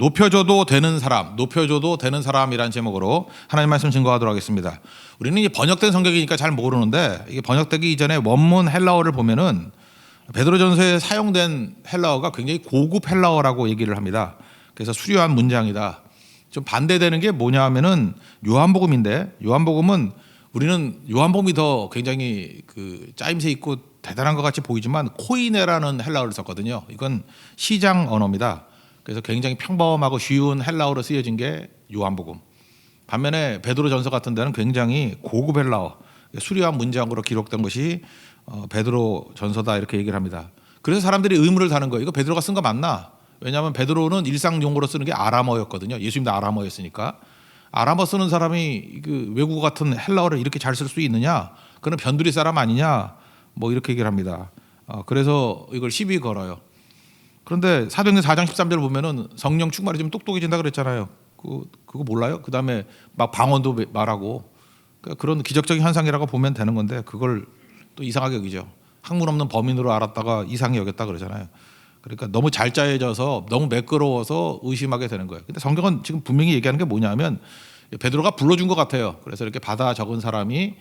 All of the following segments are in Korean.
높여줘도 되는 사람, 높여줘도 되는 사람이라는 제목으로 하나님 말씀 증거하도록 하겠습니다. 우리는 이 번역된 성경이니까 잘 모르는데 이게 번역되기 이전에 원문 헬라어를 보면은 베드로전서에 사용된 헬라어가 굉장히 고급 헬라어라고 얘기를 합니다. 그래서 수려한 문장이다. 좀 반대되는 게 뭐냐 하면은 요한복음인데, 요한복음은 우리는 요한복음이 더 굉장히 그 짜임새 있고 대단한 것 같이 보이지만 코이네라는 헬라어를 썼거든요. 이건 시장 언어입니다. 그래서 굉장히 평범하고 쉬운 헬라어로 쓰여진 게 요한복음. 반면에 베드로전서 같은 데는 굉장히 고급 헬라어, 수려한 문장으로 기록된 것이 베드로전서다 이렇게 얘기를 합니다. 그래서 사람들이 의문을 다는 거예요. 이거 베드로가 쓴 거 맞나? 왜냐하면 베드로는 일상 용어로 쓰는 게 아람어였거든요. 예수님도 아람어였으니까. 아람어 쓰는 사람이 그 외국어 같은 헬라어를 이렇게 잘 쓸 수 있느냐? 그는 변두리 사람 아니냐? 뭐 이렇게 얘기를 합니다. 그래서 이걸 시비 걸어요. 그런데 사도행전 4장 13절 보면은 성령 충만이 좀 똑똑해진다 그랬잖아요. 그거 몰라요? 그 다음에 막 방언도 말하고 그런 기적적인 현상이라고 보면 되는 건데 그걸 또 이상하게 여기죠. 학문 없는 범인으로 알았다가 이상히 여겼다 그러잖아요. 그러니까 너무 잘 짜여져서 너무 매끄러워서 의심하게 되는 거예요. 근데 성경은 지금 분명히 얘기하는 게 뭐냐면 베드로가 불러준 것 같아요. 그래서 이렇게 받아 적은 사람이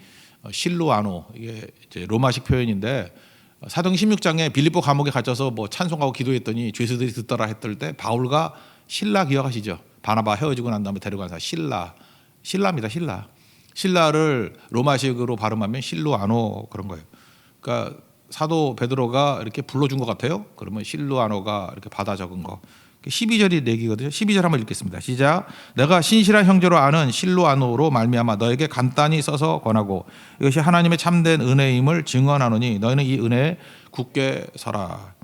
실루아노, 이게 이제 로마식 표현인데 사도행 16장에 빌립보 감옥에 갇혀서 뭐 찬송하고 기도했더니 죄수들이 듣더라 했을 때 바울과 실라 기억하시죠? 바나바 헤어지고 난 다음에 데려간 사람 실라입니다. 실라를 로마식으로 발음하면 실루아노 그런 거예요. 그러니까 사도 베드로가 이렇게 불러준 것 같아요. 그러면 실루아노가 이렇게 받아 적은 거. 12절이 내기거든요. 12절 한번 읽겠습니다. 시작. 내가 신실한 형제로 아는 실루아노로 말미암아 너에게 간단히 써서 권하고 이것이 하나님의 참된 은혜임을 증언하노니 너희는 이 은혜에 굳게 서라.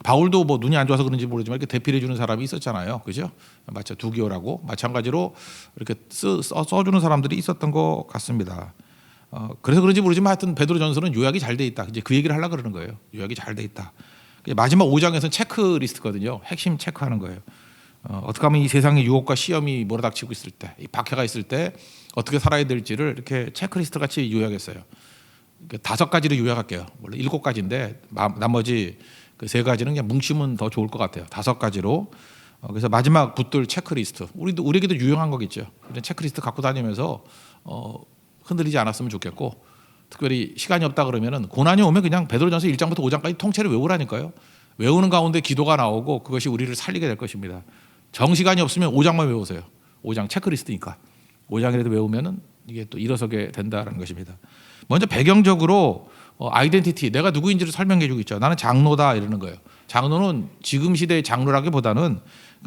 바울도 뭐 눈이 안 좋아서 그런지 모르지만 이렇게 대필해 주는 사람이 있었잖아요. 그죠? 마치 두기오라고 마찬가지로 이렇게 써주는 사람들이 있었던 것 같습니다. 그래서 그런지 모르지만 하여튼 베드로전서는 요약이 잘 돼 있다. 이제 그 얘기를 하려고 그러는 거예요. 요약이 잘 돼 있다. 마지막 5장에서는 체크리스트거든요. 핵심 체크하는 거예요. 어떻게 하면 이 세상의 유혹과 시험이 몰아닥치고 있을 때, 이 박해가 있을 때 어떻게 살아야 될지를 이렇게 체크리스트 같이 요약했어요. 5가지로 요약할게요. 원래 7가지인데 나머지 그 3가지는 그냥 뭉치면 더 좋을 것 같아요. 5가지로. 그래서 마지막 붙들 체크리스트. 우리에게도 유용한 거겠죠. 체크리스트 갖고 다니면서 흔들리지 않았으면 좋겠고. 특별히 시간이 없다 그러면은 고난이 오면 그냥 베드로전서 1장부터 5장까지 통째로 외우라니까요. 외우는 가운데 기도가 나오고 그것이 우리를 살리게 될 것입니다. 정시간이 없으면 5장만 외우세요. 5장 체크리스트니까. 5장이라도 외우면은 이게 또 일어서게 된다는 것입니다. 먼저 배경적으로 아이덴티티, 내가 누구인지를 설명해 주고 있죠. 나는 장로다 이러는 거예요. 장로는 지금 시대의 장로라기보다는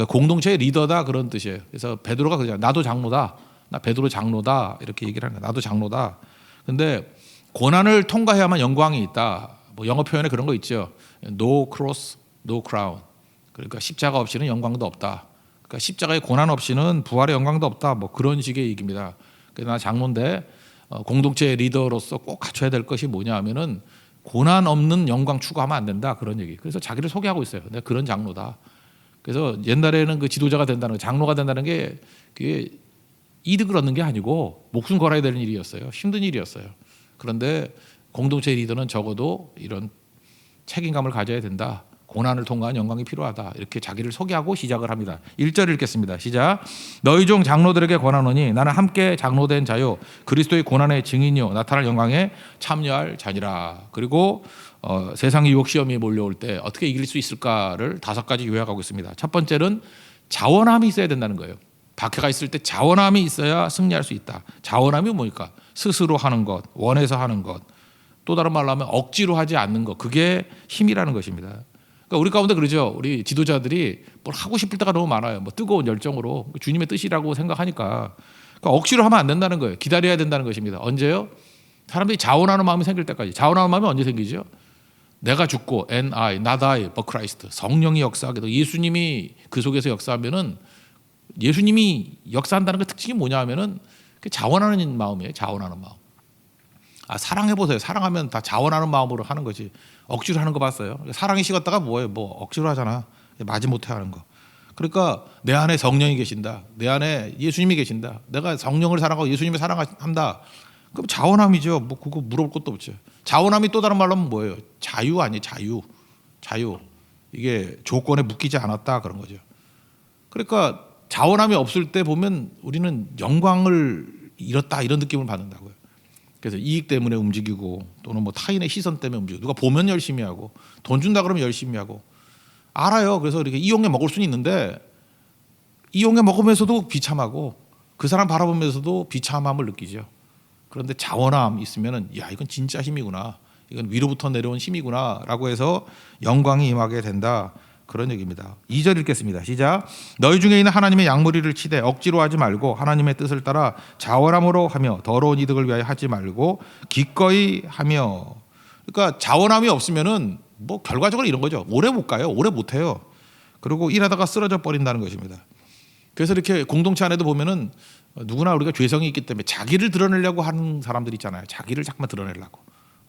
공동체의 리더다 그런 뜻이에요. 그래서 베드로가 그러잖아요. 나도 장로다. 나 베드로 장로다 이렇게 얘기를 하는 거예요. 나도 장로다. 근데 고난을 통과해야만 영광이 있다. 뭐 영어 표현에 그런 거 있죠. No cross, no crown. 그러니까 십자가 없이는 영광도 없다. 그러니까 십자가의 고난 없이는 부활의 영광도 없다. 뭐 그런 식의 얘기입니다. 그래서 나 장로인데 공동체의 리더로서 꼭 갖춰야 될 것이 뭐냐 하면은 고난 없는 영광 추구하면 안 된다. 그런 얘기. 그래서 자기를 소개하고 있어요. 내가 그런 장로다. 그래서 옛날에는 그 지도자가 된다는 거, 장로가 된다는 게 그게 이득을 얻는 게 아니고 목숨 걸어야 되는 일이었어요. 힘든 일이었어요. 그런데 공동체 리더는 적어도 이런 책임감을 가져야 된다. 고난을 통과한 영광이 필요하다. 이렇게 자기를 소개하고 시작을 합니다. 1절 읽겠습니다. 시작. 너희 중 장로들에게 권하노니 나는 함께 장로된 자요 그리스도의 고난의 증인이요 나타날 영광에 참여할 자니라. 그리고 세상의 유혹 시험이 몰려올 때 어떻게 이길 수 있을까를 5가지 요약하고 있습니다. 첫 번째는 자원함이 있어야 된다는 거예요. 박해가 있을 때 자원함이 있어야 승리할 수 있다. 자원함이 뭡니까? 스스로 하는 것, 원해서 하는 것, 또 다른 말로 하면 억지로 하지 않는 것, 그게 힘이라는 것입니다. 그러니까 우리 가운데 그러죠. 우리 지도자들이 뭘 하고 싶을 때가 너무 많아요. 뭐 뜨거운 열정으로 주님의 뜻이라고 생각하니까 그러니까 억지로 하면 안 된다는 거예요. 기다려야 된다는 것입니다. 언제요? 사람들이 자원하는 마음이 생길 때까지. 자원하는 마음이 언제 생기죠? 내가 죽고 not I but Christ, 성령이 역사하게 되고 예수님이 그 속에서 역사하면은 예수님이 역사한다는 그 특징이 뭐냐 하면은 자원하는 마음이에요. 자원하는 마음. 사랑해 보세요. 사랑하면 다 자원하는 마음으로 하는 거지. 억지로 하는 거 봤어요? 사랑이 식었다가 뭐예요? 뭐 억지로 하잖아. 마지못해 하는 거. 그러니까 내 안에 성령이 계신다. 내 안에 예수님이 계신다. 내가 성령을 사랑하고 예수님을 사랑한다. 그럼 자원함이죠. 뭐 그거 물어볼 것도 없죠. 자원함이 또 다른 말로 하면 뭐예요? 자유 아니에요. 자유. 이게 조건에 묶이지 않았다 그런 거죠. 그러니까 자원함이 없을 때 보면 우리는 영광을 잃었다 이런 느낌을 받는다고요. 그래서 이익 때문에 움직이고 또는 뭐 타인의 시선 때문에 움직이고 누가 보면 열심히 하고 돈 준다 그러면 열심히 하고 알아요. 그래서 이렇게 이용해 먹을 수는 있는데 이용해 먹으면서도 비참하고 그 사람 바라보면서도 비참함을 느끼죠. 그런데 자원함 있으면은 야 이건 진짜 힘이구나. 이건 위로부터 내려온 힘이구나라고 해서 영광이 임하게 된다. 그런 얘기입니다. 2절 읽겠습니다. 시작. 너희 중에 있는 하나님의 양무리를 치되 억지로 하지 말고 하나님의 뜻을 따라 자원함으로 하며 더러운 이득을 위하여 하지 말고 기꺼이 하며. 그러니까 자원함이 없으면은 뭐 결과적으로 이런 거죠. 오래 못 가요. 오래 못 해요. 그리고 일하다가 쓰러져 버린다는 것입니다. 그래서 이렇게 공동체 안에도 보면은 누구나 우리가 죄성이 있기 때문에 자기를 드러내려고 하는 사람들 있잖아요. 자기를 자꾸만 드러내려고.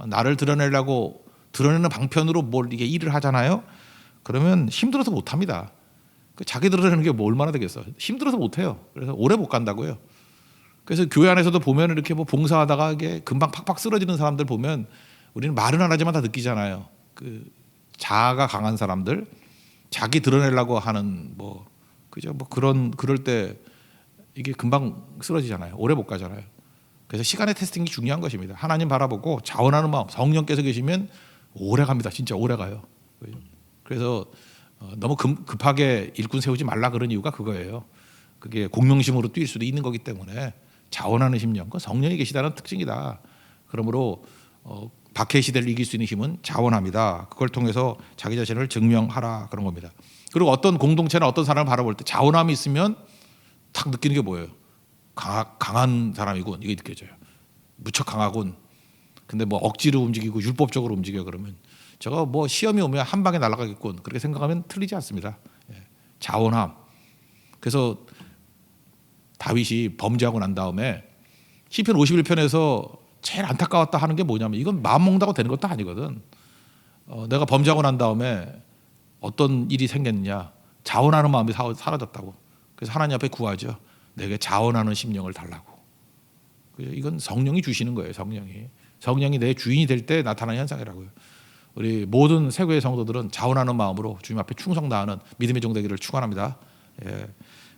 나를 드러내려고 드러내는 방편으로 뭘 이게 일을 하잖아요. 그러면 힘들어서 못 합니다. 자기 드러내는 게 뭐 얼마나 되겠어. 힘들어서 못 해요. 그래서 오래 못 간다고요. 그래서 교회 안에서도 보면 이렇게 뭐 봉사하다가 이게 금방 팍팍 쓰러지는 사람들 보면 우리는 말은 안 하지만 다 느끼잖아요. 그 자아가 강한 사람들, 자기 드러내려고 하는 뭐 그죠? 뭐 그럴 때 이게 금방 쓰러지잖아요. 오래 못 가잖아요. 그래서 시간의 테스팅이 중요한 것입니다. 하나님 바라보고 자원하는 마음, 성령께서 계시면 오래 갑니다. 진짜 오래 가요. 그래서 너무 급하게 일꾼 세우지 말라 그런 이유가 그거예요. 그게 공명심으로 뛸 수도 있는 거기 때문에 자원하는 심령, 그 성령이 계시다는 특징이다. 그러므로 박해 시대를 이길 수 있는 힘은 자원함이다. 그걸 통해서 자기 자신을 증명하라 그런 겁니다. 그리고 어떤 공동체나 어떤 사람을 바라볼 때 자원함이 있으면 탁 느끼는 게 뭐예요? 강한 사람이군. 이게 느껴져요. 무척 강하군. 근데 뭐 억지로 움직이고 율법적으로 움직여 그러면 저거 뭐 시험이 오면 한 방에 날아가겠군. 그렇게 생각하면 틀리지 않습니다. 자원함. 그래서 다윗이 범죄하고 난 다음에 시편 51편에서 제일 안타까웠다 하는 게 뭐냐면 이건 마음 먹는다고 되는 것도 아니거든. 내가 범죄하고 난 다음에 어떤 일이 생겼느냐. 자원하는 마음이 사라졌다고. 그래서 하나님 앞에 구하죠. 내게 자원하는 심령을 달라고. 이건 성령이 주시는 거예요. 성령이 내 주인이 될 때 나타나는 현상이라고요. 우리 모든 세교의 성도들은 자원하는 마음으로 주님 앞에 충성 다하는 믿음의 종 되기를 축원합니다. 예.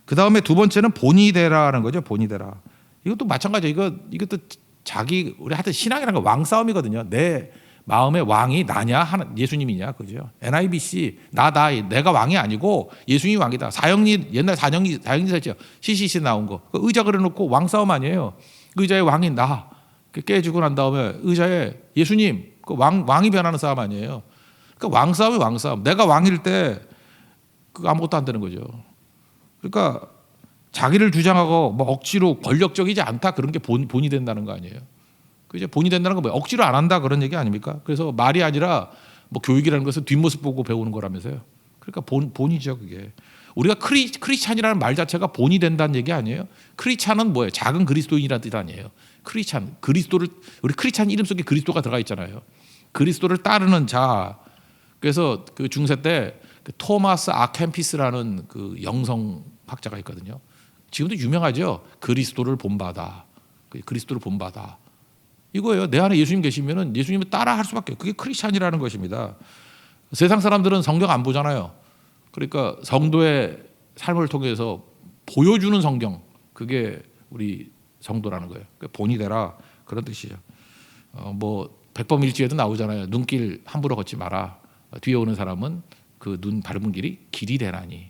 그 다음에 두 번째는 본이 되라는 거죠. 본이 되라. 이것도 마찬가지예요. 이것도 우리 하여튼 신앙이라는 건 왕 싸움이거든요. 내 마음의 왕이 나냐 예수님이냐 그죠? NIBC 내가 왕이 아니고 예수님이 왕이다. 옛날 사형리사죠. CCC 나온 거 의자 그려놓고 왕 싸움 아니에요. 의자의 왕이 나 깨지고 난 다음에 의자에 예수님 그 왕이 변하는 싸움 아니에요. 그러니까 왕 싸움이 왕 싸움. 내가 왕일 때 아무것도 안 되는 거죠. 그러니까 자기를 주장하고 뭐 억지로 권력적이지 않다 그런 게 본이 된다는 거 아니에요. 그죠? 본이 된다는 건 뭐예요? 억지로 안 한다 그런 얘기 아닙니까? 그래서 말이 아니라 뭐 교육이라는 것은 뒷모습 보고 배우는 거라면서요. 그러니까 본이죠 그게. 우리가 크리스찬이라는 말 자체가 본이 된다는 얘기 아니에요. 크리스찬은 뭐예요? 작은 그리스도인이라는 뜻 아니에요. 크리스찬 그리스도를 우리 크리스찬 이름 속에 그리스도가 들어가 있잖아요. 그리스도를 따르는 자. 그래서 그 중세 때 그 토마스 아켐피스라는 그 영성학자가 있거든요. 지금도 유명하죠. 그리스도를 본받아. 그리스도를 본받아. 이거예요. 내 안에 예수님 계시면은 예수님을 따라할 수밖에 없어요. 그게 크리스찬이라는 것입니다. 세상 사람들은 성경 안 보잖아요. 그러니까 성도의 삶을 통해서 보여주는 성경, 그게 우리 성도라는 거예요. 본이 되라 그런 뜻이죠. 뭐 백범일지에도 나오잖아요. 눈길 함부로 걷지 마라. 뒤에 오는 사람은 그 눈 밟은 길이 되나니.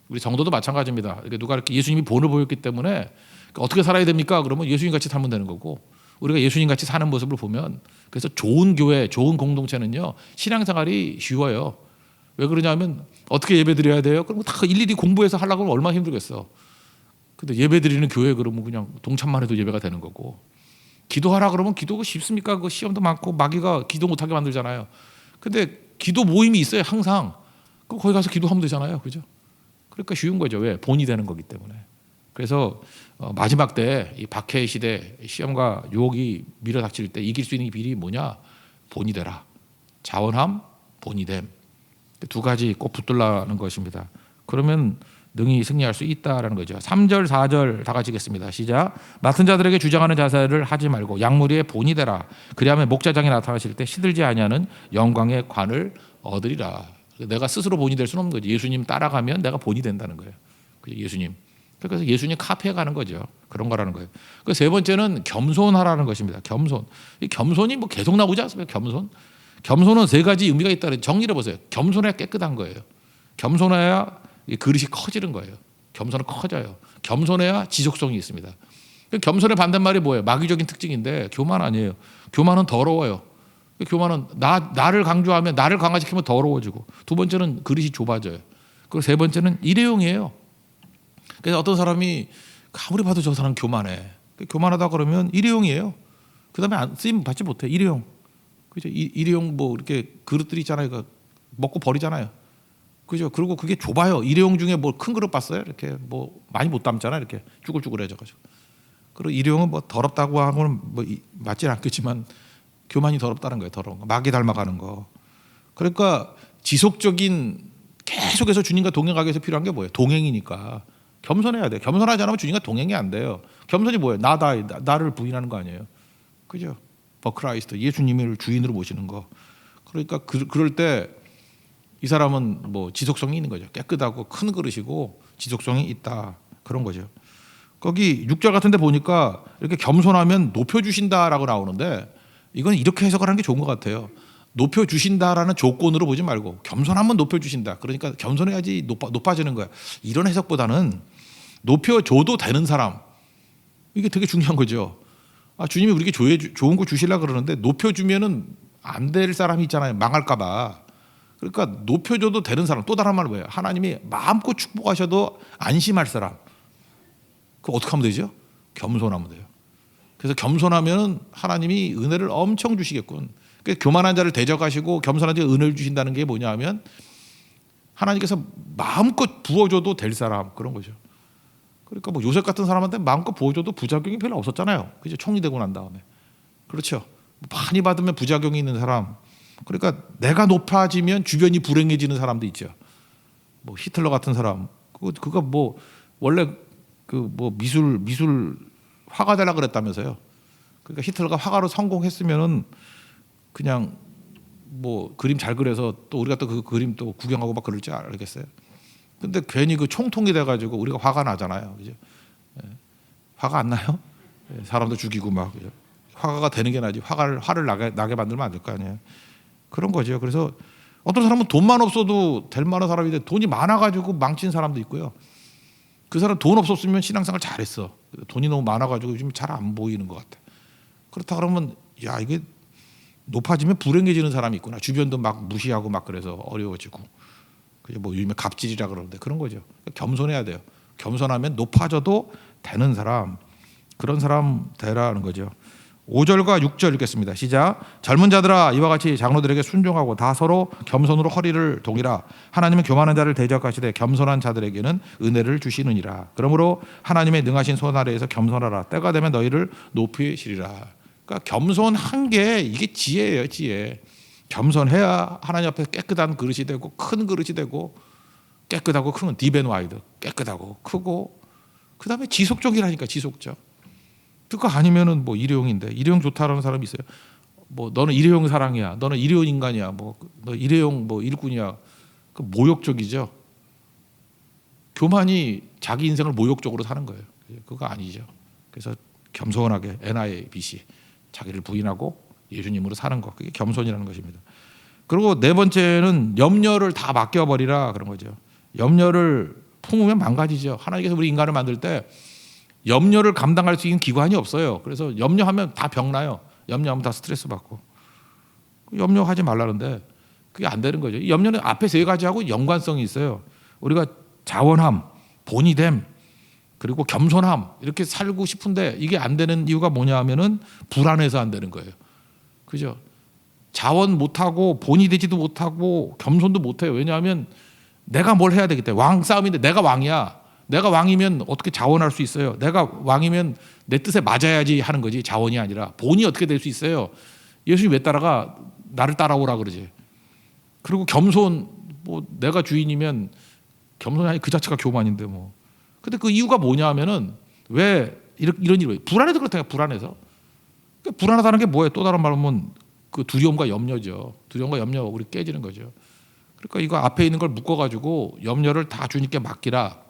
우리 성도도 마찬가지입니다. 누가 이렇게 예수님이 본을 보였기 때문에 어떻게 살아야 됩니까? 그러면 예수님 같이 살면 되는 거고. 우리가 예수님 같이 사는 모습을 보면 그래서 좋은 교회, 좋은 공동체는요 신앙생활이 쉬워요. 왜 그러냐면 어떻게 예배드려야 돼요? 그럼 다 일일이 공부해서 하려고 하면 얼마나 힘들겠어. 근데 예배드리는 교회 그러면 그냥 동참만 해도 예배가 되는 거고. 기도하라 그러면 기도가 쉽습니까? 그 시험도 많고 마귀가 기도 못하게 만들잖아요. 근데 기도 모임이 있어요 항상. 그럼 거기 가서 기도하면 되잖아요, 그죠? 그러니까 쉬운 거죠. 왜? 본이 되는 거기 때문에. 그래서 마지막 때 이 박해 시대 시험과 유혹이 밀어닥칠 때 이길 수 있는 비밀이 뭐냐? 본이 되라. 자원함, 본이 됨. 두 가지 꼭 붙들라는 것입니다. 그러면 능히 승리할 수 있다라는 거죠. 3절, 4절 다 같이 읽겠습니다. 시작. 맡은 자들에게 주장하는 자세를 하지 말고 양무리의 본이 되라. 그리하면 목자장이 나타나실 때 시들지 아니하는 영광의 관을 얻으리라. 내가 스스로 본이 될 수는 없는 거지. 예수님 따라가면 내가 본이 된다는 거예요. 예수님. 그래서 예수님 카페에 가는 거죠. 그런 거라는 거예요. 그 세 번째는 겸손하라는 것입니다. 겸손. 이 겸손이 뭐 계속 나오지 않습니까? 겸손. 겸손은 세 가지 의미가 있다는 정리를 보세요. 겸손해야 깨끗한 거예요. 겸손해야 이 그릇이 커지는 거예요. 겸손은 커져요. 겸손해야 지속성이 있습니다. 겸손의 반대말이 뭐예요? 마귀적인 특징인데 교만 아니에요. 교만은 더러워요. 교만은 나를 강조하면 나를 강화시키면 더러워지고, 두 번째는 그릇이 좁아져요. 그리고 세 번째는 일회용이에요. 그래서 어떤 사람이 아무리 봐도 저 사람 교만해. 교만하다 그러면 일회용이에요. 그다음에 쓰임 받지 못해. 일회용. 그죠? 일회용 뭐 이렇게 그릇들이 있잖아요. 그러니까 먹고 버리잖아요. 그죠? 그리고 그게 좁아요. 일회용 중에 뭐 큰 그릇 봤어요? 이렇게 뭐 많이 못 담잖아요. 이렇게 쭈글쭈글해져가지고. 그리고 일회용은 뭐 더럽다고 하고는 뭐 맞진 않겠지만 교만이 더럽다는 거예요. 더러운 거. 마귀 닮아가는 거. 그러니까 지속적인 계속해서 주님과 동행하기 위해서 필요한 게 뭐예요? 동행이니까. 겸손해야 돼요. 겸손하지 않으면 주님과 동행이 안 돼요. 겸손이 뭐예요? 나를 부인하는 거 아니에요. 그죠? 버크라이스트, 예수님을 주인으로 모시는 거. 그러니까 그럴 때 이 사람은 뭐 지속성이 있는 거죠. 깨끗하고 큰 그릇이고 지속성이 있다. 그런 거죠. 거기 6절 같은 데 보니까 이렇게 겸손하면 높여주신다라고 나오는데, 이건 이렇게 해석을 하는 게 좋은 것 같아요. 높여주신다라는 조건으로 보지 말고 겸손하면 높여주신다. 그러니까 겸손해야지 높아지는 거야. 이런 해석보다는 높여줘도 되는 사람. 이게 되게 중요한 거죠. 주님이 우리에게 좋은 거 주시려고 그러는데 높여주면은 안 될 사람이 있잖아요. 망할까 봐. 그러니까 높여줘도 되는 사람. 또 다른 말은 뭐예요? 하나님이 마음껏 축복하셔도 안심할 사람. 그거 어떻게 하면 되죠? 겸손하면 돼요. 그래서 겸손하면 하나님이 은혜를 엄청 주시겠군. 그러니까 교만한 자를 대적하시고 겸손한 자에 은혜를 주신다는 게 뭐냐 하면 하나님께서 마음껏 부어줘도 될 사람, 그런 거죠. 그러니까 뭐 요셉 같은 사람한테 마음껏 부어줘도 부작용이 별로 없었잖아요. 그죠? 총리 되고 난 다음에. 그렇죠. 많이 받으면 부작용이 있는 사람. 그러니까 내가 높아지면 주변이 불행해지는 사람도 있죠. 뭐 히틀러 같은 사람. 그거 뭐 원래 그 뭐 미술 화가 되려고 그랬다면서요. 그러니까 히틀러가 화가로 성공했으면은 그냥 뭐 그림 잘 그려서 또 우리가 또 그 그림 또 구경하고 막 그럴 줄 알겠어요. 근데 괜히 그 총통이 돼가지고 우리가 화가 나잖아요. 그죠? 화가 안 나요? 사람도 죽이고 막. 그죠? 화가가 되는 게 나지. 화를 나게 만들면 안 될 거 아니에요. 그런 거죠. 그래서 어떤 사람은 돈만 없어도 될 만한 사람인데 돈이 많아가지고 망친 사람도 있고요. 그 사람 돈 없었으면 신앙생활 잘했어. 돈이 너무 많아가지고 요즘 잘 안 보이는 것 같아. 그렇다 그러면 야, 이게 높아지면 불행해지는 사람이 있구나. 주변도 막 무시하고 막 그래서 어려워지고. 그게 뭐 요즘에 갑질이라 그러는데 그런 거죠. 겸손해야 돼요. 겸손하면 높아져도 되는 사람, 그런 사람 되라는 거죠. 5절과 6절 읽겠습니다. 시작. 젊은 자들아, 이와 같이 장로들에게 순종하고 다 서로 겸손으로 허리를 동이라. 하나님은 교만한 자를 대적하시되 겸손한 자들에게는 은혜를 주시느니라. 그러므로 하나님의 능하신 손 아래에서 겸손하라. 때가 되면 너희를 높이시리라. 그러니까 겸손한 게 이게 지혜예요. 지혜. 겸손해야 하나님 앞에서 깨끗한 그릇이 되고 큰 그릇이 되고, 깨끗하고 큰 딥앤와이드, 깨끗하고 크고, 그 다음에 지속적이라니까. 지속적. 그거 아니면은 뭐 일회용인데, 일회용 좋다라는 사람이 있어요. 뭐 너는 일회용 사랑이야, 너는 일회용 인간이야, 뭐 너 일회용 뭐 일꾼이야. 그 모욕적이죠. 교만이 자기 인생을 모욕적으로 사는 거예요. 그거 아니죠. 그래서 겸손하게 NIBC, 자기를 부인하고 예수님으로 사는 것, 그게 겸손이라는 것입니다. 그리고 네 번째는 염려를 다 맡겨버리라, 그런 거죠. 염려를 품으면 망가지죠. 하나님께서 우리 인간을 만들 때 염려를 감당할 수 있는 기관이 없어요. 그래서 염려하면 다 병나요. 염려하면 다 스트레스 받고. 염려하지 말라는데 그게 안 되는 거죠. 염려는 앞에 세 가지하고 연관성이 있어요. 우리가 자원함, 본이됨, 그리고 겸손함, 이렇게 살고 싶은데 이게 안 되는 이유가 뭐냐 하면은 불안해서 안 되는 거예요. 그죠? 자원 못하고 본이 되지도 못하고 겸손도 못해요. 왜냐하면 내가 뭘 해야 되기 때문에. 왕 싸움인데 내가 왕이야. 내가 왕이면 어떻게 자원할 수 있어요? 내가 왕이면 내 뜻에 맞아야지 하는 거지, 자원이 아니라. 본이 어떻게 될 수 있어요? 예수님 왜 따라가? 나를 따라오라 그러지. 그리고 겸손, 뭐 내가 주인이면 겸손이 아니 그 자체가 교만인데 뭐. 근데 그 이유가 뭐냐 하면은 왜 이런 일이 불안해서 그렇다니까. 불안해서. 불안하다는 게 뭐예요? 또 다른 말로 하면 그 두려움과 염려죠. 두려움과 염려, 우리 깨지는 거죠. 그러니까 이거 앞에 있는 걸 묶어가지고 염려를 다 주님께 맡기라.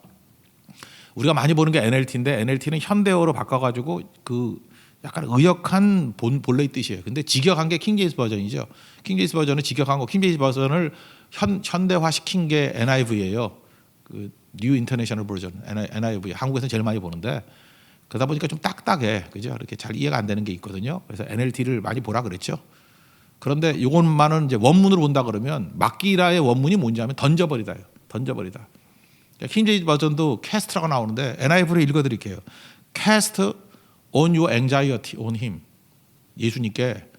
우리가 많이 보는 게 NLT인데 NLT는 현대어로 바꿔가지고 그 약간 의역한 본래의 뜻이에요. 근데 직역한 게 킹제임스 버전이죠. 킹제임스 버전은 직역한 거, 킹제임스 버전을 현대화시킨 게 NIV예요. 그 뉴 인터내셔널 버전, NIV. 한국에서는 제일 많이 보는데 그러다 보니까 좀 딱딱해, 그죠? 이렇게 잘 이해가 안 되는 게 있거든요. 그래서 NLT를 많이 보라 그랬죠. 그런데 이것만은 이제 원문으로 본다 그러면 막기라의 원문이 뭔지 하면 던져버리다요. 던져버리다. 킹제임스 버전도 캐스트라고 나오는데 NIV를 읽어드릴게요. Cast on your anxiety on him. 예수님께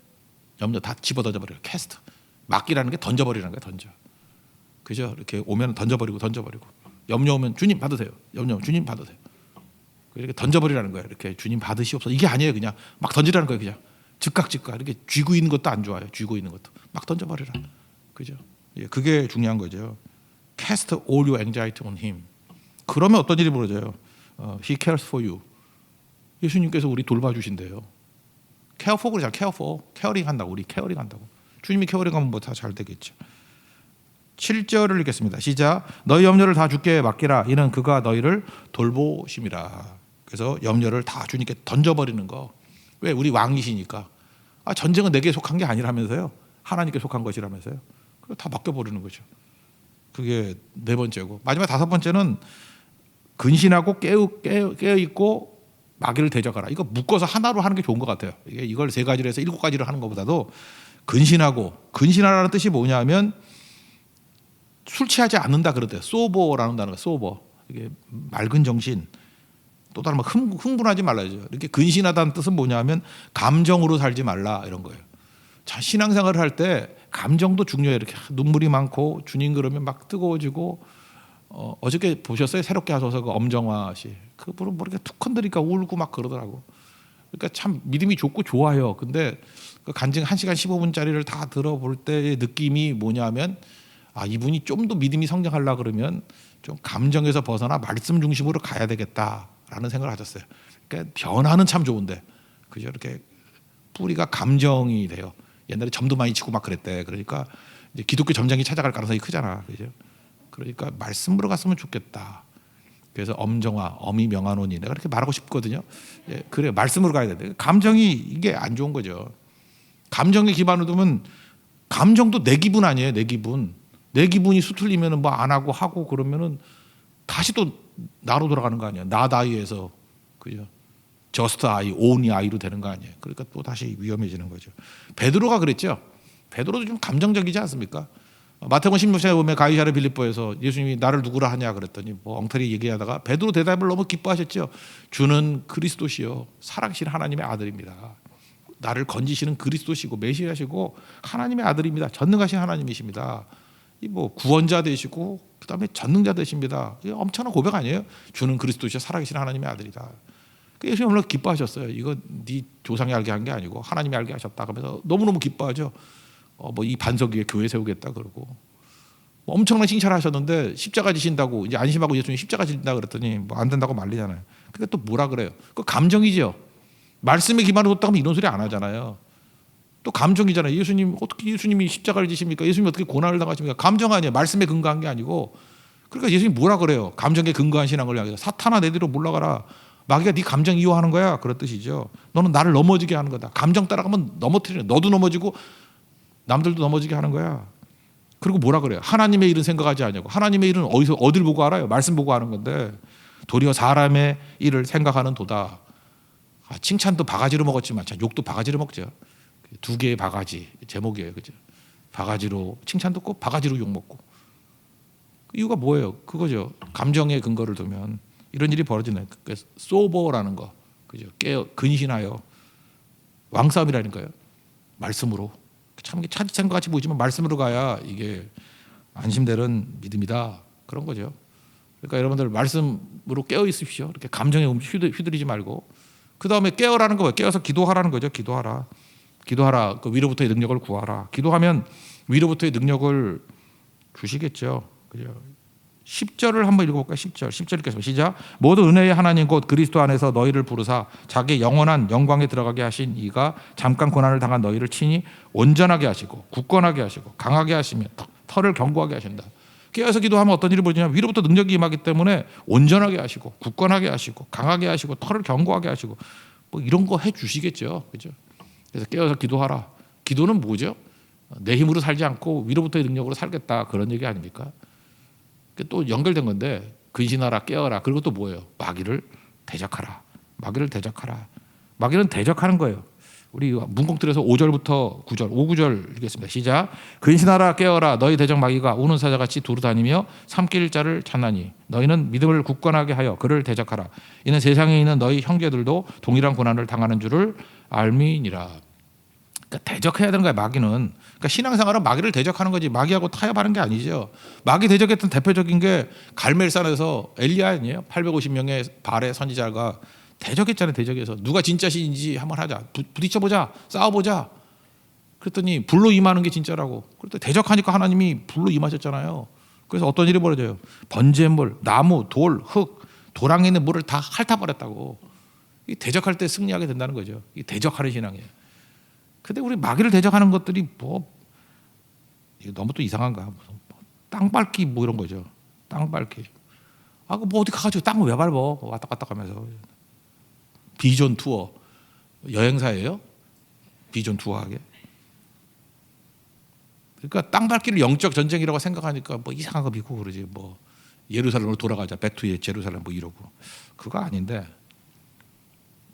염려 다 집어던져버려요. 캐스트. 맡기라는 게 던져버리는 거예요. 던져. 그죠? 이렇게 오면 던져버리고. 염려 오면 주님 받으세요. 염려 오면 주님 받으세요. 이렇게 던져버리라는 거예요. 이렇게 주님 받으시옵소서. 이게 아니에요. 그냥 막 던지라는 거예요. 그냥 즉각 이렇게 쥐고 있는 것도 안 좋아요. 쥐고 있는 것도 막 던져버리라. 그죠? 예, 그게 중요한 거죠. Cast all your anxiety on him. 그러면 어떤 일이 벌어져요? He cares for you. 예수님께서 우리 돌봐주신대요. care for 그러잖아. care for. 케어링 한다고. 우리 케어링 한다고. 주님이 케어링 하면 뭐 다 잘 되겠죠. 7절을 읽겠습니다. 시작. 너희 염려를 다 주께 맡기라. 이는 그가 너희를 돌보심이라. 그래서 염려를 다 주님께 던져버리는 거. 왜? 우리 왕이시니까. 전쟁은 내게 속한 게 아니라면서요. 하나님께 속한 것이라면서요. 그거 다 맡겨버리는 거죠. 그게 네 번째고. 마지막 다섯 번째는 근신하고 깨어있고 마귀를 대적하라. 이거 묶어서 하나로 하는 게 좋은 것 같아요. 이걸 세 가지로 해서 7가지를 하는 것보다도 근신하라는 뜻이 뭐냐면 술 취하지 않는다 그러대요. 소버라는 단어가 소버. 이게 맑은 정신. 또 다른 뭐 흥분하지 말라죠. 이렇게 근신하다는 뜻은 뭐냐면 감정으로 살지 말라 이런 거예요. 자, 신앙생활을 할 때 감정도 중요해요. 이렇게 눈물이 많고 주님 그러면 막 뜨거워지고 어저께 보셨어요? 새롭게 하셔서 그 엄정화 씨. 그분은 뭐 이렇게 툭 흔드니까 울고 막 그러더라고. 그러니까 참 믿음이 좋고 좋아요. 근데 그 간증 1시간 15분짜리를 다 들어볼 때의 느낌이 뭐냐면 이분이 좀 더 믿음이 성장하려고 그러면 좀 감정에서 벗어나 말씀 중심으로 가야 되겠다라는 생각을 하셨어요. 그러니까 변화는 참 좋은데 그죠? 이렇게 뿌리가 감정이 돼요. 옛날에 점도 많이 치고 막 그랬대. 그러니까 이제 기독교 점장이 찾아갈 가능성이 크잖아. 그죠? 그러니까 말씀으로 갔으면 좋겠다. 그래서 엄정화, 어미 명하노니 내가 그렇게 말하고 싶거든요. 예, 그래 말씀으로 가야 돼. 감정이 이게 안 좋은 거죠. 감정에 기반을 두면 감정도 내 기분 아니에요. 내 기분. 내 기분이 수틀리면은 뭐 안 하고 그러면은 다시 또 나로 돌아가는 거 아니에요. 나다이에서 그죠? 저스트 아이, 온이 아이로 되는 거 아니에요. 그러니까 또 다시 위험해지는 거죠. 베드로가 그랬죠. 베드로도 좀 감정적이지 않습니까? 마태복음 16장에 보면 가이사랴 빌립보에서 예수님이 나를 누구라 하냐 그랬더니 뭐 엉터리 얘기하다가 베드로 대답을 너무 기뻐하셨죠. 주는 그리스도시요 살아계신 하나님의 아들입니다. 나를 건지시는 그리스도시고 메시아시고 하나님의 아들입니다. 전능하신 하나님이십니다. 이 뭐 구원자 되시고 그다음에 전능자 되십니다. 이게 엄청난 고백 아니에요? 주는 그리스도시요 살아계신 하나님의 아들이다. 예수님 얼마나 기뻐하셨어요. 이거 네 조상이 알게 한 게 아니고 하나님이 알게 하셨다. 그러면서 너무너무 기뻐하죠. 뭐 이 반석 위에 교회 세우겠다 그러고 뭐 엄청난 칭찬을 하셨는데 십자가 지신다고 이제 안심하고 예수님 십자가 지신다 그랬더니 뭐 안 된다고 난리잖아요. 그러니까 또 뭐라 그래요? 그 감정이죠. 말씀에 기반을 뒀다고 하면 이런 소리 안 하잖아요. 또 감정이잖아요. 어떻게 예수님이 십자가를 지십니까? 예수님이 어떻게 고난을 당하십니까? 감정 아니에요. 말씀에 근거한 게 아니고. 그러니까 예수님 뭐라 그래요? 감정에 근거한 신앙을 향해서 사탄아 내 뒤로 물러가라. 마귀가 네 감정 이용하는 거야. 그런 뜻이죠. 너는 나를 넘어지게 하는 거다. 감정 따라가면 넘어뜨리는 너도 넘어지고 남들도 넘어지게 하는 거야. 그리고 뭐라 그래요? 하나님의 일은 생각하지 않냐고. 하나님의 일은 어딜 보고 알아요? 말씀 보고 하는 건데 도리어 사람의 일을 생각하는 도다. 칭찬도 바가지로 먹었지만 참 욕도 바가지로 먹죠. 두 개의 바가지 제목이에요. 그죠? 바가지로 칭찬 듣고 바가지로 욕 먹고. 이유가 뭐예요? 그거죠. 감정의 근거를 두면 이런 일이 벌어지는 거예요. 소버라는 거. 그죠? 근신하여 왕싸움이라니까요. 말씀으로. 참 차디찬 것 같이 보이지만 말씀으로 가야 이게 안심되는 믿음이다. 그런 거죠. 그러니까 여러분들 말씀으로 깨어 있으십시오. 이렇게 감정에 휘둘리지 말고. 그 다음에 깨어라는 거, 깨어서 기도하라는 거죠. 기도하라. 그 위로부터의 능력을 구하라. 기도하면 위로부터의 능력을 주시겠죠. 그죠? 10절을 한번 읽어볼까요? 10절 읽겠습니다. 시작. 모두 은혜의 하나님 곧 그리스도 안에서 너희를 부르사 자기 영원한 영광에 들어가게 하신 이가 잠깐 고난을 당한 너희를 친히 온전하게 하시고 굳건하게 하시고 강하게 하시며 털을 견고하게 하신다. 깨어서 기도하면 어떤 일이 벌어지냐면 위로부터 능력이 임하기 때문에 온전하게 하시고 굳건하게 하시고 강하게 하시고 털을 견고하게 하시고 뭐 이런 거 해주시겠죠. 그죠? 그래서 깨어서 기도하라. 기도는 뭐죠? 내 힘으로 살지 않고 위로부터의 능력으로 살겠다 그런 얘기 아닙니까? 또 연결된 건데 근신하라 깨어라. 그리고 또 뭐예요? 마귀를 대적하라. 마귀를 대적하라. 마귀는 대적하는 거예요. 우리 문공틀에서 5절부터 9절 5구절 읽겠습니다. 시작. 근신하라 깨어라 너희 대적 마귀가 우는 사자같이 두루 다니며 삼킬 자를 찾나니 너희는 믿음을 굳건하게 하여 그를 대적하라. 이는 세상에 있는 너희 형제들도 동일한 고난을 당하는 줄을 알미니라. 그러니까 대적해야 되는 거야 마귀는. 그러니까 신앙생활은 마귀를 대적하는 거지 마귀하고 타협하는 게 아니죠. 마귀 대적했던 대표적인 게 갈멜산에서 엘리야 아니에요? 850명의 발의 선지자가 대적했잖아요. 대적해서 누가 진짜 신인지 한번 하자. 부딪혀보자. 싸워보자. 그랬더니 불로 임하는 게 진짜라고. 그랬더니 대적하니까 하나님이 불로 임하셨잖아요. 그래서 어떤 일이 벌어져요? 번제물, 나무, 돌, 흙, 도랑에 있는 물을 다 핥아버렸다고. 이 대적할 때 승리하게 된다는 거죠. 이 대적하는 신앙이에요. 근데 우리 마귀를 대적하는 것들이 뭐 이거 너무 또 이상한가? 땅 밟기 뭐 이런 거죠. 땅 밟기. 아, 뭐 어디 가가지고 땅을 왜 밟어? 왔다 갔다 가면서. 비전 투어 여행사예요? 비전 투어하게. 그러니까 땅 밟기를 영적 전쟁이라고 생각하니까 뭐 이상한 거 믿고 그러지. 뭐 예루살렘으로 돌아가자. 백투 제루살렘 뭐 이러고. 그거 아닌데.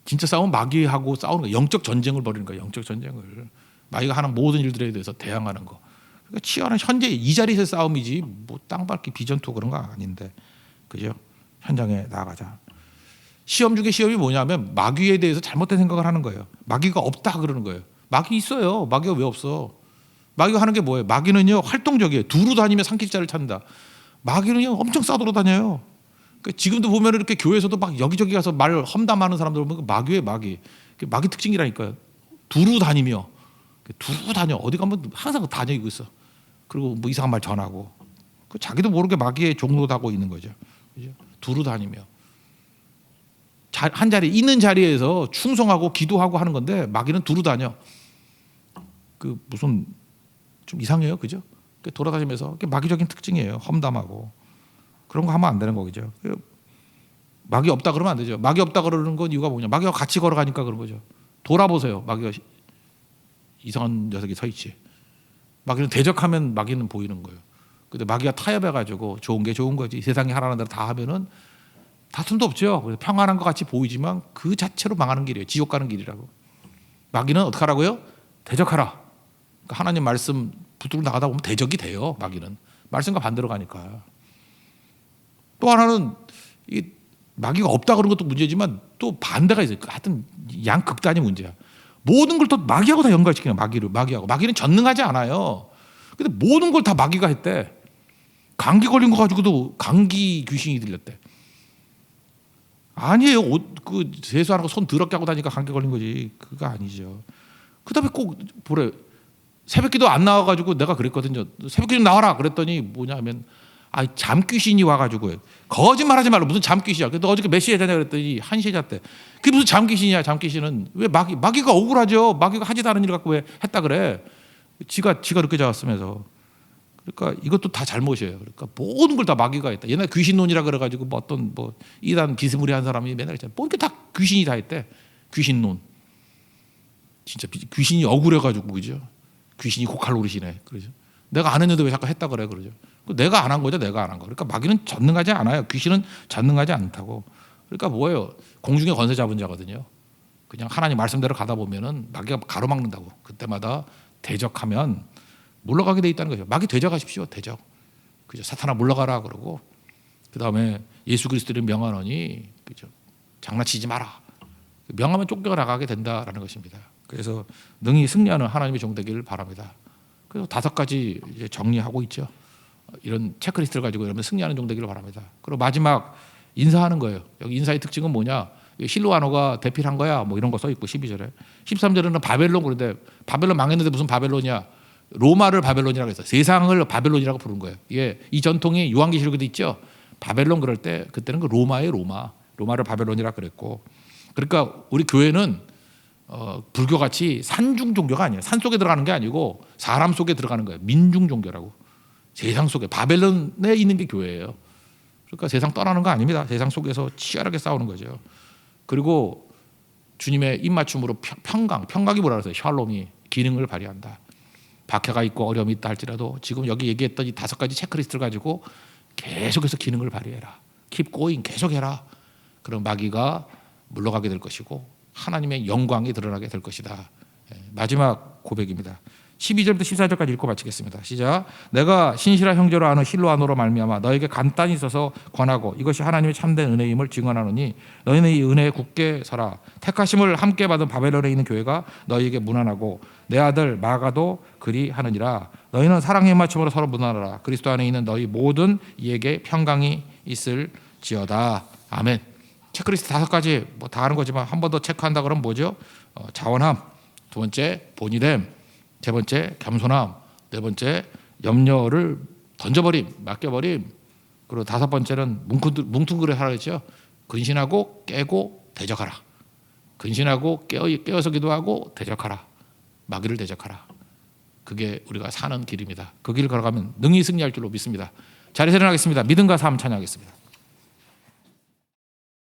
진짜 싸움은 마귀하고 싸우는 거야. 영적 전쟁을 벌이는 거야. 영적 전쟁을. 마귀가 하는 모든 일들에 대해서 대항하는 거. 그러니까 치열한 현재 이 자리에서 싸움이지 뭐 땅 밟기 비전 투어 그런 거 아닌데. 그죠? 현장에 나가자. 시험 중에 시험이 뭐냐면 마귀에 대해서 잘못된 생각을 하는 거예요. 마귀가 없다 그러는 거예요. 마귀 있어요. 마귀가 왜 없어? 마귀가 하는 게 뭐예요? 마귀는요 활동적이에요. 두루 다니며 삼킬자를 찾는다. 마귀는요 엄청 싸돌아다녀요. 그러니까 지금도 보면 이렇게 교회에서도 막 여기저기 가서 말 험담하는 사람들 보면 마귀예요. 마귀. 마귀 특징이라니까요. 두루 다니며 두루 다녀. 어디 가면 항상 다니고 있어. 그리고 뭐 이상한 말 전하고. 자기도 모르게 마귀의 종로하고 있는 거죠. 그죠? 두루 다니며. 한 자리 있는 자리에서 충성하고 기도하고 하는 건데 마귀는 두루 다녀. 그 무슨 좀 이상해요, 그죠? 돌아다니면서 마귀적인 특징이에요. 험담하고 그런 거 하면 안 되는 거죠. 마귀 없다 그러면 안 되죠. 마귀 없다 그러는 건 이유가 뭐냐? 마귀와 같이 걸어가니까 그런 거죠. 돌아보세요. 마귀가 이상한 녀석이 서 있지. 마귀는 대적하면 마귀는 보이는 거예요. 근데 마귀가 타협해가지고 좋은 게 좋은 거지. 세상이 하라는 대로 다 하면은. 다툼도 없죠. 그래서 평안한 것 같이 보이지만 그 자체로 망하는 길이에요. 지옥 가는 길이라고. 마귀는 어떻게 하라고요? 대적하라. 그러니까 하나님 말씀 붙들고 나가다 보면 대적이 돼요. 마귀는. 말씀과 반대로 가니까. 또 하나는 이 마귀가 없다 그런 것도 문제지만 또 반대가 있어요. 하여튼 양극단이 문제야. 모든 걸 또 마귀하고 다 연관시키는 마귀하고. 마귀는 전능하지 않아요. 근데 모든 걸 다 마귀가 했대. 감기 걸린 거 가지고도 감기 귀신이 들렸대. 아니에요. 그 세수하는 거 손 더럽게 하고 다니까 감기 걸린 거지. 그거 아니죠. 그다음에 꼭 보래. 새벽기도 안 나와가지고 내가 그랬거든요. 새벽기도 나와라 그랬더니 뭐냐면 잠귀신이 와가지고 거짓말하지 말라. 무슨 잠귀신이야. 너 어저께 몇 시에 자냐 그랬더니 1시에 잤대. 그게 무슨 잠귀신이야. 잠귀신은 왜 마귀가 억울하죠. 마귀가 하지도 않은 일 갖고 왜 했다 그래. 지가 그렇게 잡았으면서. 그러니까 이것도 다 잘못이에요. 그러니까 모든 걸 다 마귀가 했다. 옛날 귀신론이라 그래가지고 뭐 어떤 뭐 이단 비스무리한 사람이 맨날 했잖아요. 뭐 이렇게 다 귀신이 다 했대. 귀신론. 진짜 귀신이 억울해가지고 그죠. 귀신이 고칼 노릇이네. 그러죠. 내가 안 했는데 왜 자꾸 했다 그래 그러죠. 내가 안 한 거죠. 내가 안 한 거. 그러니까 마귀는 전능하지 않아요. 귀신은 전능하지 않다고. 그러니까 뭐예요? 공중에 권세 잡은 자거든요. 그냥 하나님 말씀대로 가다 보면은 마귀가 가로막는다고. 그때마다 대적하면 물러가게 돼 있다는 거죠. 마귀 대적하십시오. 대적. 그죠. 사탄아 물러가라 그러고 그다음에 예수 그리스도를 명하노니 그죠. 장난치지 마라. 명하면 쫓겨나가게 된다라는 것입니다. 그래서 능히 승리하는 하나님의 종 되기를 바랍니다. 그래서 5가지 이제 정리하고 있죠. 이런 체크리스트를 가지고 여러분 승리하는 종 되기를 바랍니다. 그리고 마지막 인사하는 거예요. 여기 인사의 특징은 뭐냐? 실로아노가 대필한 거야. 뭐 이런 거 써 있고 12절에. 13절에는 바벨론. 그런데 바벨론 망했는데 무슨 바벨론이야? 로마를 바벨론이라고 했어요. 세상을 바벨론이라고 부른 거예요. 예, 이 전통이 요한계시록에도 있죠. 바벨론 그럴 때 그때는 그 로마의 로마를 바벨론이라고 그랬고. 그러니까 우리 교회는 불교같이 산중 종교가 아니에요. 산 속에 들어가는 게 아니고 사람 속에 들어가는 거예요. 민중 종교라고. 세상 속에 바벨론에 있는 게 교회예요. 그러니까 세상 떠나는 거 아닙니다. 세상 속에서 치열하게 싸우는 거죠. 그리고 주님의 입맞춤으로 평강이 뭐라 그랬어요? 샬롬이 기능을 발휘한다. 박해가 있고 어려움이 있다 할지라도 지금 여기 얘기했던 이 5가지 체크리스트를 가지고 계속해서 기능을 발휘해라. Keep going, 계속해라. 그럼 마귀가 물러가게 될 것이고 하나님의 영광이 드러나게 될 것이다. 마지막 고백입니다. 12절부터 14절까지 읽고 마치겠습니다. 시작. 내가 신실한 형제로 아는 실로아노로 말미암아 너에게 간단히 있어서 권하고 이것이 하나님의 참된 은혜임을 증언하노니 너희는 이 은혜에 굳게 서라. 택하심을 함께 받은 바벨론에 있는 교회가 너희에게 무난하고 내 아들 마가도 그리 하느니라. 너희는 사랑의 맞춤으로 서로 무난하라. 그리스도 안에 있는 너희 모든 이에게 평강이 있을지어다. 아멘. 체크리스트 5가지 뭐 다 하는 거지만 한 번 더 체크한다 그러면 뭐죠? 자원함, 2번째 본의됨, 3번째 겸손함, 4번째 염려를 던져버림, 맡겨버림, 그리고 5번째는 뭉뚱그려 하라 했죠. 근신하고 깨고 대적하라. 근신하고 깨어서 기도하고 대적하라. 마귀를 대적하라. 그게 우리가 사는 길입니다. 그 길을 걸어가면 능히 승리할 줄로 믿습니다. 자리에서 일어나겠습니다. 믿음과 삶 찬양하겠습니다.